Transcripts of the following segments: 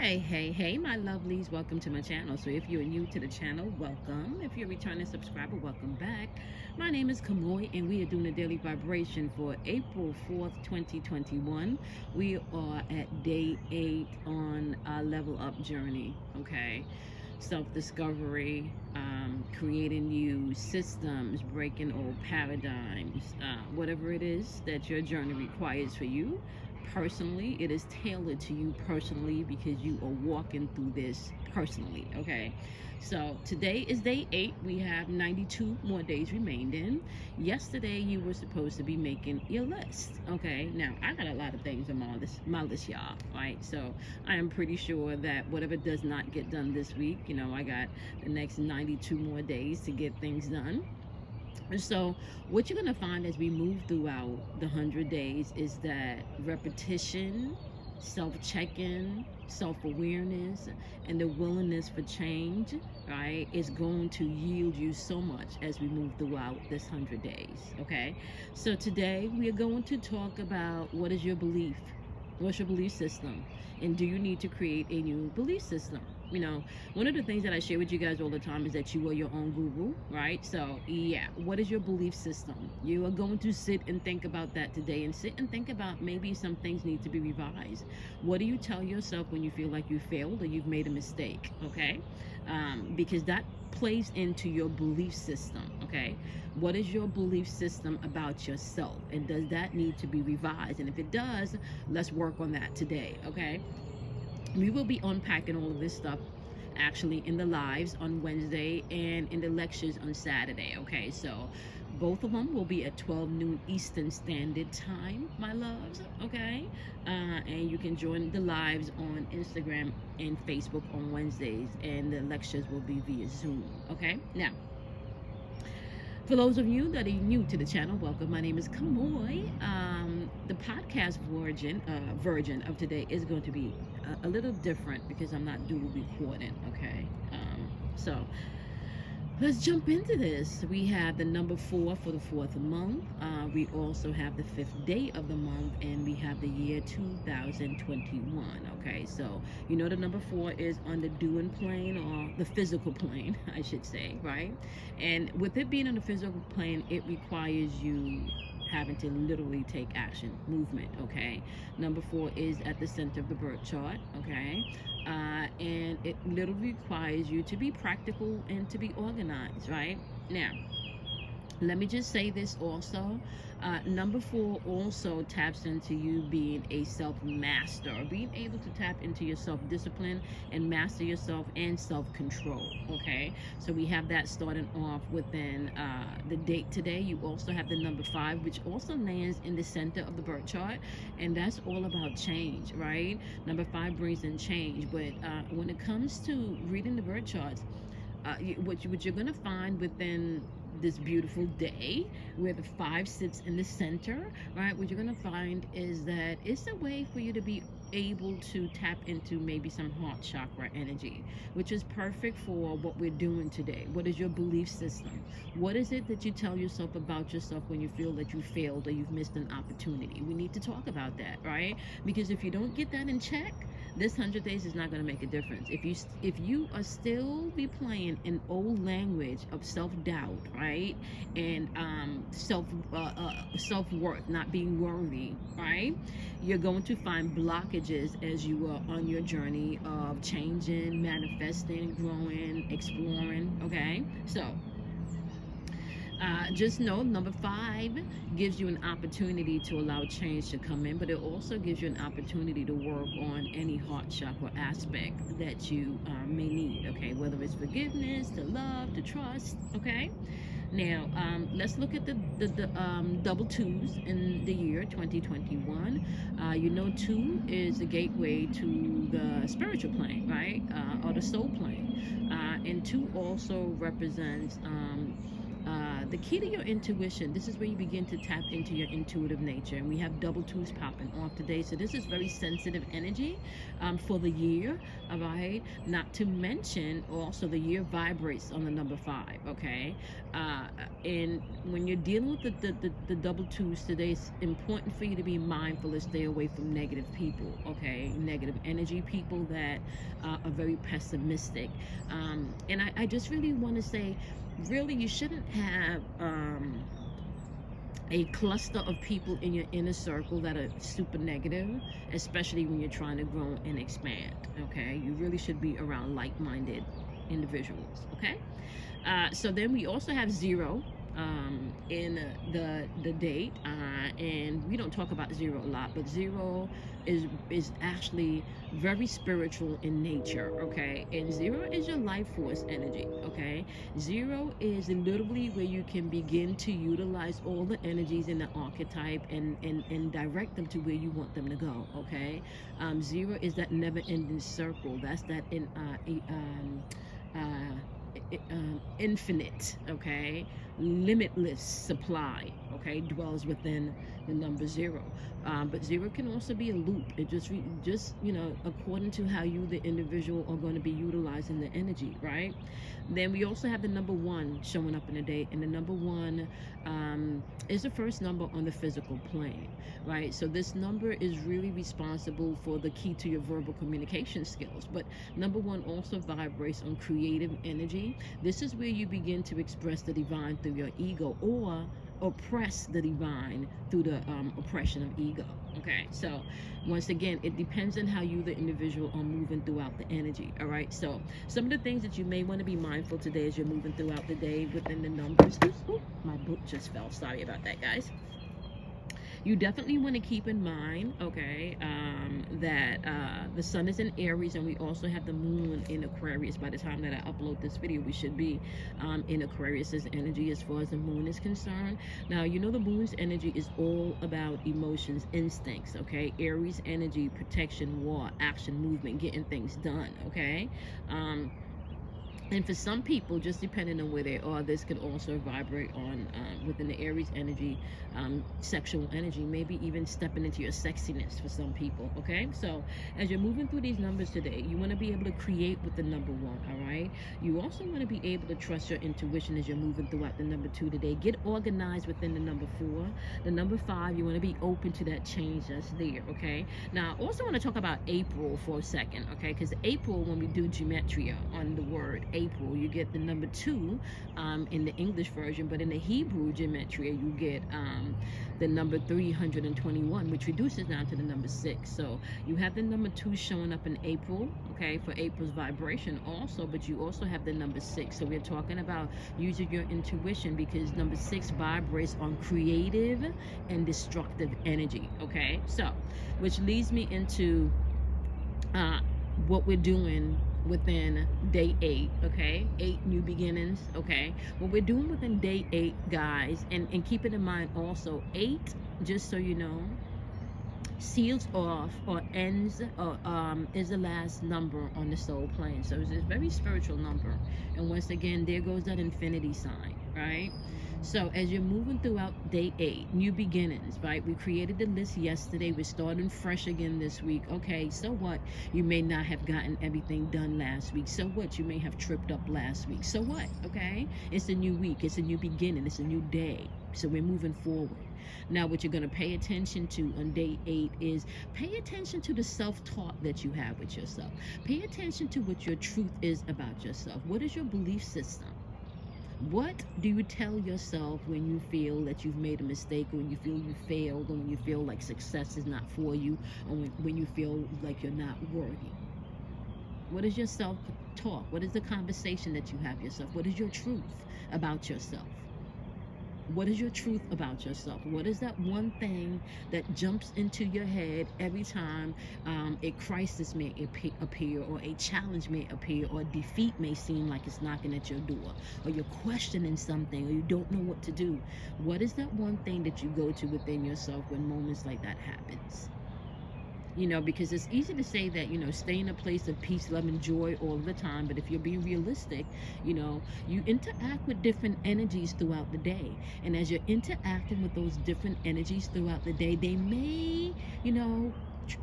Hey, my lovelies, welcome to my channel. So if you're new to the channel, welcome. If you're a returning subscriber, welcome back. My name is Kamoy, and we are doing a daily vibration for April 4th, 2021. We are at day 8 on our level up journey, okay? Self-discovery, creating new systems, breaking old paradigms, whatever it is that your journey requires for you personally. It is tailored to you personally because you are walking through this personally, okay? So today is day 8. We have 92 more days remaining. Yesterday you were supposed to be making your list, okay? Now I got a lot of things on my list, y'all, right? So I am pretty sure that whatever does not get done this week, I got the next 92 more days to get things done. So what you're going to find as we move throughout the 100 days is that repetition, self-checking, self-awareness, and the willingness for change, right, is going to yield you so much as we move throughout this 100 days, okay? So today we are going to talk about what is your belief. What's your belief system? And do you need to create a new belief system? One of the things that I share with you guys all the time is that you are your own guru, right? So yeah, what is your belief system? You are going to sit and think about that today, and sit and think about maybe some things need to be revised. What do you tell yourself when you feel like you failed or you've made a mistake, okay? Because that plays into your belief system, okay? What is your belief system about yourself, and does that need to be revised? And if it does, let's work on that today, okay? We will be unpacking all of this stuff actually in the lives on Wednesday and in the lectures on Saturday, okay? So both of them will be at 12 noon Eastern Standard Time, my loves, okay? And you can join the lives on Instagram and Facebook on Wednesdays, and the lectures will be via Zoom, okay? Now, for those of you that are new to the channel, welcome. My name is Kamoy. The podcast version of today is going to be a little different because I'm not dual recording, okay? So let's jump into this. We have the number 4 for the 4th month. We also have the 5th day of the month, and we have the year 2021. Okay, so the number 4 is on the doing plane, or the physical plane, I should say, right? And with it being on the physical plane, it requires you having to literally take action, movement, okay? Number 4 is at the center of the birth chart, okay? And it literally requires you to be practical and to be organized, right? Now, let me just say this also. Number 4 also taps into you being a self-master, being able to tap into your self-discipline and master yourself and self-control, okay? So we have that starting off within the date today. You also have the number 5, which also lands in the center of the birth chart, and that's all about change, right? Number 5 brings in change, but when it comes to reading the birth charts, what you're going to find within this beautiful day where the 5 sits in the center, right, what you're going to find is that it's a way for you to be able to tap into maybe some heart chakra energy, which is perfect for what we're doing today. What is your belief system? What is it that you tell yourself about yourself when you feel that you failed or you've missed an opportunity? We need to talk about that, right? Because if you don't get that in check, this 100 days is not going to make a difference. If you are still be playing an old language of self-doubt, right, and self-worth, not being worthy, right, you're going to find blockages as you are on your journey of changing, manifesting, growing, exploring, okay? So just know number 5 gives you an opportunity to allow change to come in, but it also gives you an opportunity to work on any heart chakra aspect that you may need, okay? Whether it's forgiveness, to love, to trust, okay? Now, let's look at the double 2s in the year 2021. 2 is the gateway to the spiritual plane, right? Or the soul plane. And 2 also represents the key to your intuition. This is where you begin to tap into your intuitive nature, and we have double 2s popping off today, so this is very sensitive energy for the year, all right? Not to mention also the year vibrates on the number 5, okay? And when you're dealing with the double twos today, it's important for you to be mindful and stay away from negative people, okay? Negative energy people that are very pessimistic. And I just really want to say, really, you shouldn't have a cluster of people in your inner circle that are super negative, especially when you're trying to grow and expand, okay? You really should be around like-minded individuals, okay? So then we also have 0 in the date, and we don't talk about 0 a lot, but 0 is actually very spiritual in nature, okay? And 0 is your life force energy, okay? 0 is literally where you can begin to utilize all the energies in the archetype and direct them to where you want them to go, okay? 0 is that never-ending circle. That's that infinite, okay, limitless supply, okay, dwells within the number 0. But 0 can also be a loop. It just you know, according to how you, the individual, are going to be utilizing the energy, right? Then we also have the number 1 showing up in the day, and the number 1 is the first number on the physical plane, right? So this number is really responsible for the key to your verbal communication skills. But number 1 also vibrates on creative energy. This is where you begin to express the divine through your ego, or oppress the divine through the oppression of ego, okay? So once again, it depends on how you, the individual, are moving throughout the energy, all right? So some of the things that you may want to be mindful today as you're moving throughout the day within the numbers. Oh, my book just fell. Sorry about that, guys. You definitely want to keep in mind, okay, that the sun is in Aries, and we also have the moon in Aquarius. By the time that I upload this video, we should be in Aquarius's energy as far as the moon is concerned. Now, you know, the moon's energy is all about emotions, instincts, okay? Aries energy, protection, war, action, movement, getting things done, okay? And for some people, just depending on where they are, this could also vibrate on within the Aries energy, sexual energy, maybe even stepping into your sexiness for some people, okay? So as you're moving through these numbers today, you want to be able to create with the number 1, all right? You also want to be able to trust your intuition as you're moving throughout the number 2 today. Get organized within the number 4. The number 5, you want to be open to that change that's there, okay? Now, I also want to talk about April for a second, okay? Because April, when we do gematria on the word April, you get the number 2 in the English version, but in the Hebrew gematria, you get the number 321, which reduces down to the number 6. So you have the number 2 showing up in April, okay, for April's vibration also, but you also have the number 6. So we're talking about using your intuition, because number 6 vibrates on creative and destructive energy, okay? So, which leads me into what we're doing within day 8, okay? 8 new beginnings, okay? What we're doing within day 8, guys, and keep it in mind also, 8, just so you know, seals off or ends or is the last number on the soul plane. So it's a very spiritual number. And once again, there goes that infinity sign, right? So as you're moving throughout day 8, new beginnings, right? We created the list yesterday. We're starting fresh again this week. Okay, so what? You may not have gotten everything done last week. So what? You may have tripped up last week. So what? Okay, it's a new week. It's a new beginning. It's a new day. So we're moving forward. Now, what you're going to pay attention to on day 8 is pay attention to the self-talk that you have with yourself. Pay attention to what your truth is about yourself. What is your belief system? What do you tell yourself when you feel that you've made a mistake, or when you feel you failed, or when you feel like success is not for you, or when you feel like you're not worthy? What is your self-talk? What is the conversation that you have yourself? What is your truth about yourself? What is your truth about yourself? What is that one thing that jumps into your head every time a crisis may appear, or a challenge may appear, or defeat may seem like it's knocking at your door, or you're questioning something, or you don't know what to do? What is that one thing that you go to within yourself when moments like that happens? You know, because it's easy to say that, you know, stay in a place of peace, love, and joy all the time. But if you're being realistic, you know, you interact with different energies throughout the day. And as you're interacting with those different energies throughout the day, they may, you know,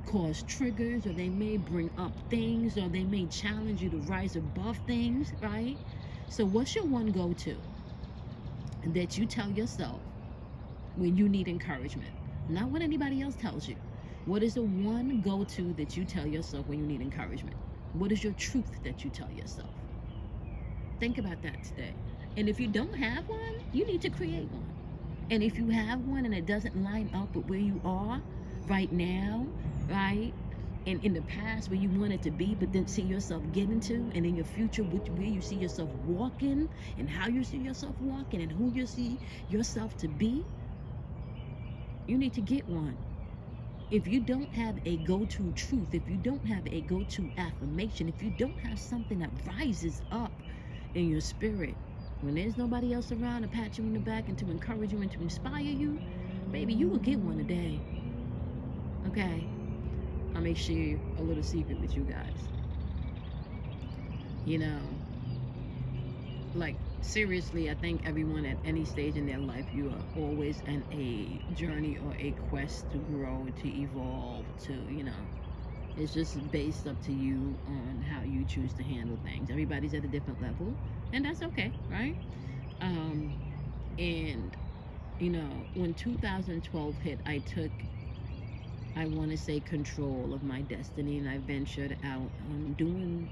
cause triggers, or they may bring up things, or they may challenge you to rise above things, right? So what's your one go-to? that you tell yourself when you need encouragement? Not what anybody else tells you. What is the one go-to that you tell yourself when you need encouragement? What is your truth that you tell yourself? Think about that today. And if you don't have one, you need to create one. And if you have one and it doesn't line up with where you are right now, right? And in the past where you wanted to be, but didn't see yourself getting to, and in your future, where you see yourself walking, and how you see yourself walking, and who you see yourself to be, you need to get one. If you don't have a go-to truth, if you don't have a go-to affirmation, if you don't have something that rises up in your spirit, when there's nobody else around to pat you in the back and to encourage you and to inspire you, baby, you will get one today. Okay? I'll make sure a little secret with you guys. You know, like, seriously, I think everyone at any stage in their life, you are always in a journey or a quest to grow, to evolve, to, it's just based up to you on how you choose to handle things. Everybody's at a different level, and that's okay, right? And, when 2012 hit, I want to say, control of my destiny, and I ventured out doing,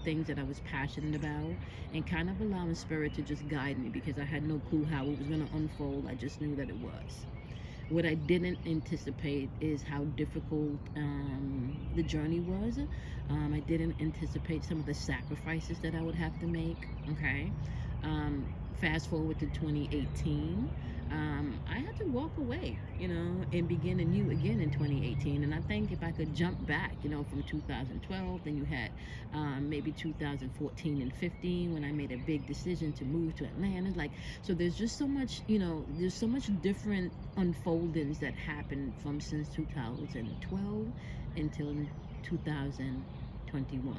things that I was passionate about, and kind of allowing spirit to just guide me, because I had no clue how it was going to unfold. I just knew that it was. What I didn't anticipate is how difficult the journey was. I didn't anticipate some of the sacrifices that I would have to make, okay? Fast forward to 2018. I had to walk away, and begin anew again in 2018. And I think if I could jump back, from 2012, then you had maybe 2014 and 15 when I made a big decision to move to Atlanta. Like, so there's just so much, there's so much different unfoldings that happened from since 2012 until 2021.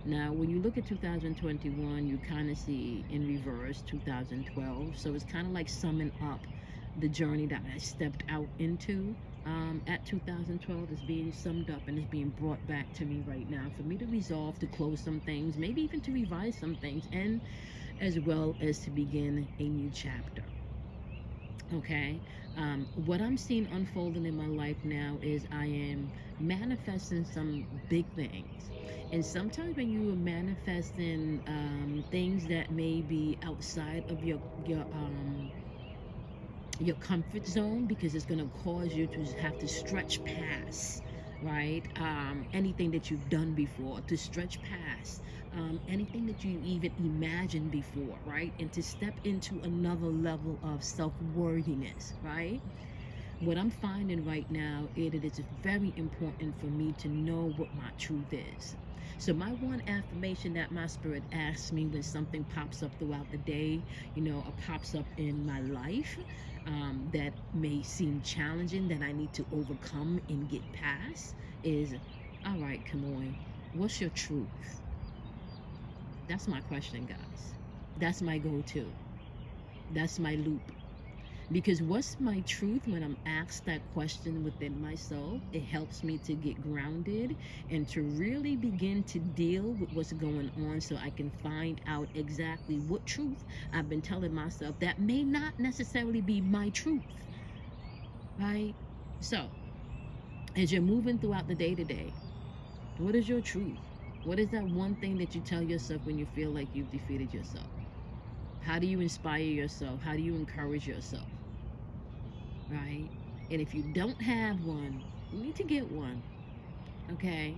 Now, when you look at 2021, you kind of see in reverse 2012. So it's kind of like summing up the journey that I stepped out into at 2012 is being summed up and is being brought back to me right now for me to resolve, to close some things, maybe even to revise some things, and as well as to begin a new chapter. Okay, what I'm seeing unfolding in my life now is I am manifesting some big things. And sometimes when you are manifesting things that may be outside of your comfort zone, because it's going to cause you to have to stretch past, right? Anything that you've done before, to stretch past anything that you even imagined before, right? And to step into another level of self-worthiness, right? What I'm finding right now is that it's very important for me to know what my truth is. So my one affirmation that my spirit asks me when something pops up throughout the day, or pops up in my life that may seem challenging, that I need to overcome and get past, is, all right, Kamoy, what's your truth? That's my question, guys. That's my go-to. That's my loop. Because what's my truth, when I'm asked that question within myself, it helps me to get grounded and to really begin to deal with what's going on, so I can find out exactly what truth I've been telling myself that may not necessarily be my truth, right? So, as you're moving throughout the day to day, what is your truth? What is that one thing that you tell yourself when you feel like you've defeated yourself? How do you inspire yourself? How do you encourage yourself? Right? And if you don't have one, you need to get one. Okay?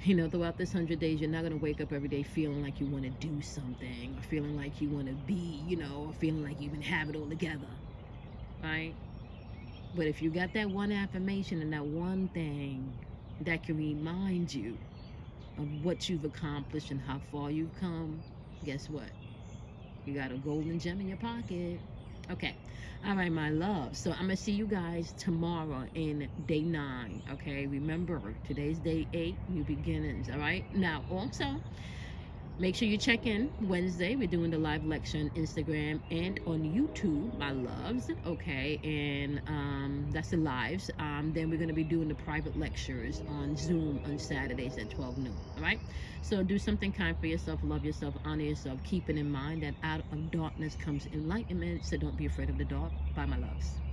Throughout this 100 days, you're not going to wake up every day feeling like you want to do something, or feeling like you want to be, or feeling like you even have it all together. Right? But if you got that one affirmation and that one thing that can remind you of what you've accomplished and how far you've come, guess what? You got a golden gem in your pocket. Okay. All right, my love. So I'm going to see you guys tomorrow in day 9. Okay. Remember, today's day 8, new beginnings. All right. Now, also, Make sure you check in Wednesday. We're doing the live lecture on Instagram and on YouTube, my loves. Okay, and that's the lives. Then we're going to be doing the private lectures on Zoom on Saturdays at 12 noon. All right. So do something kind for yourself, love yourself, honor yourself, keeping in mind that out of darkness comes enlightenment. So don't be afraid of the dark. Bye, my loves.